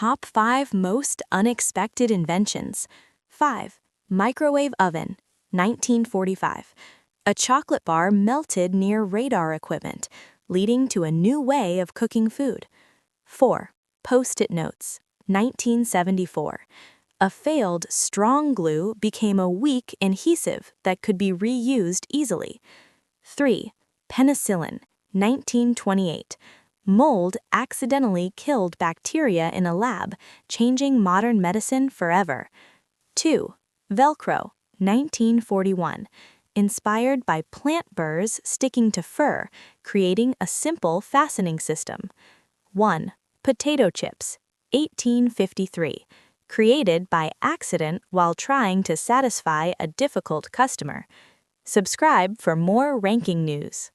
Top 5 Most Unexpected Inventions. 5. Microwave Oven, 1945. A chocolate bar melted near radar equipment, leading to a new way of cooking food. 4. Post-it notes, 1974. A failed strong glue became a weak adhesive that could be reused easily. 3. Penicillin, 1928. Mold accidentally killed bacteria in a lab, changing modern medicine forever. 2. Velcro, 1941. Inspired by plant burrs sticking to fur, creating a simple fastening system. 1. Potato chips, 1853. Created by accident while trying to satisfy a difficult customer. Subscribe for more ranking news.